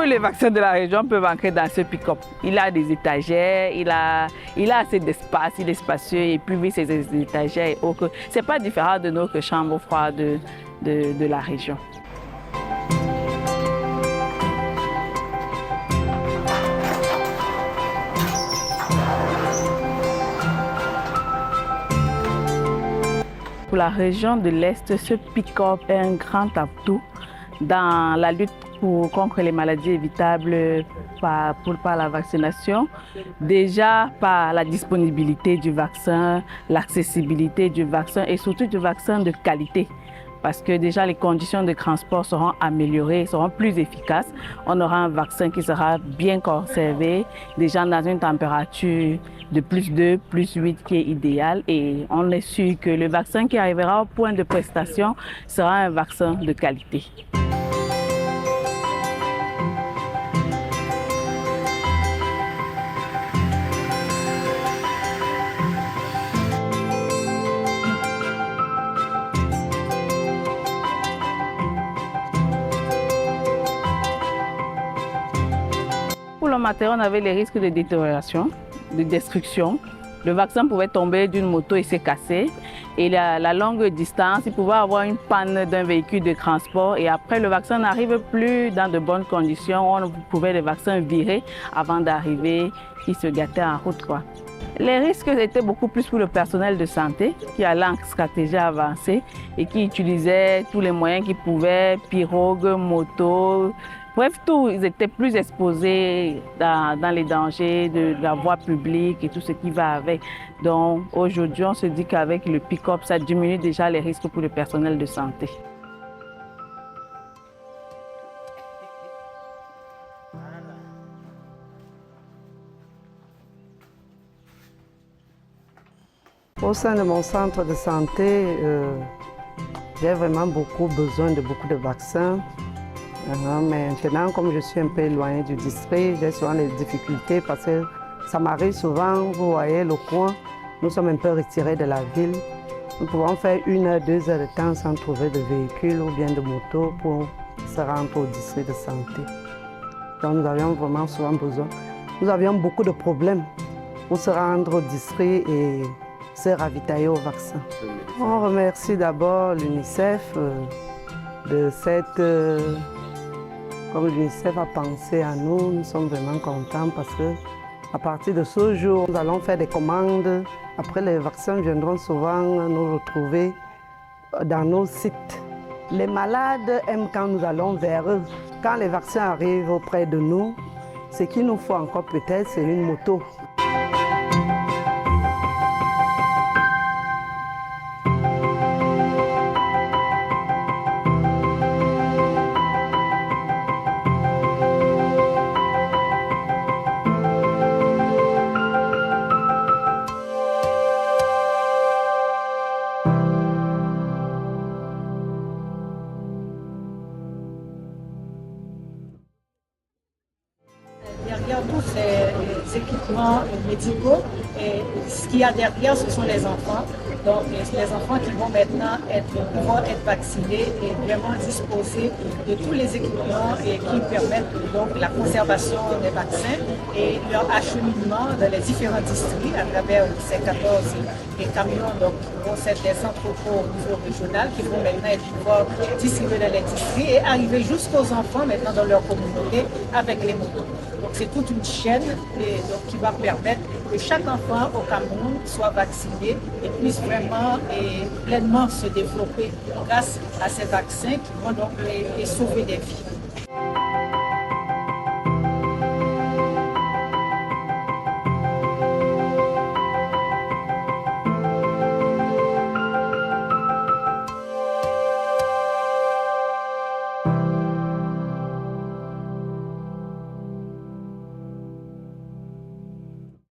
les vaccins de la région peuvent entrer dans ce pick-up. Il a des étagères, il a assez d'espace, il est spacieux et puis ses étagères et autres. Ce n'est pas différent de notre chambre froide de la région. Pour la région de l'Est, ce pick-up est un grand atout dans la lutte contre les maladies évitables par la vaccination. Déjà par la disponibilité du vaccin, l'accessibilité du vaccin et surtout du vaccin de qualité. Parce que déjà les conditions de transport seront améliorées, seront plus efficaces. On aura un vaccin qui sera bien conservé, déjà dans une température de plus 2, plus 8 qui est idéale. Et on est sûr que le vaccin qui arrivera au point de prestation sera un vaccin de qualité. Pour le matériel, on avait les risques de détérioration, de destruction. Le vaccin pouvait tomber d'une moto et se casser. Et la longue distance, il pouvait avoir une panne d'un véhicule de transport. Et après, le vaccin n'arrive plus dans de bonnes conditions. On pouvait les vaccins virer avant d'arriver, qui se gâtaient en route, quoi. Les risques étaient beaucoup plus pour le personnel de santé qui allait en stratégie avancée et qui utilisait tous les moyens qu'ils pouvaient, pirogues, motos. Bref, tout, ils étaient plus exposés dans les dangers de la voie publique et tout ce qui va avec. Donc aujourd'hui, on se dit qu'avec le pick-up, ça diminue déjà les risques pour le personnel de santé. Au sein de mon centre de santé, j'ai vraiment besoin de beaucoup de vaccins. Maintenant, comme je suis un peu éloignée du district, j'ai souvent des difficultés parce que ça m'arrive souvent, vous voyez le coin, nous sommes un peu retirés de la ville. Nous pouvons faire 1 heure, 2 heures de temps sans trouver de véhicule ou bien de moto pour se rendre au district de santé. Donc nous avions vraiment souvent besoin. Nous avions beaucoup de problèmes pour se rendre au district et se ravitailler au vaccin. On remercie d'abord l'UNICEF de cette... Comme l'UNICEF a pensé à nous, nous sommes vraiment contents parce que à partir de ce jour, nous allons faire des commandes. Après, les vaccins viendront souvent nous retrouver dans nos sites. Les malades aiment quand nous allons vers eux. Quand les vaccins arrivent auprès de nous, ce qu'il nous faut encore peut-être, c'est une moto. Derrière tous ces équipements médicaux, et ce qu'il y a derrière, ce sont les enfants. Donc les enfants qui vont maintenant pouvoir être vaccinés et vraiment disposer de tous les équipements qui permettent donc la conservation des vaccins et leur acheminement dans les différents districts à travers ces 14 camions donc, qui vont être des entrepôts au niveau régional qui vont maintenant pouvoir distribuer dans les districts et arriver jusqu'aux enfants maintenant dans leur communauté avec les motos. Donc c'est toute une chaîne qui va permettre que chaque enfant au Cameroun soit vacciné et puisse vraiment et pleinement se développer grâce à ces vaccins qui vont donc sauver des vies.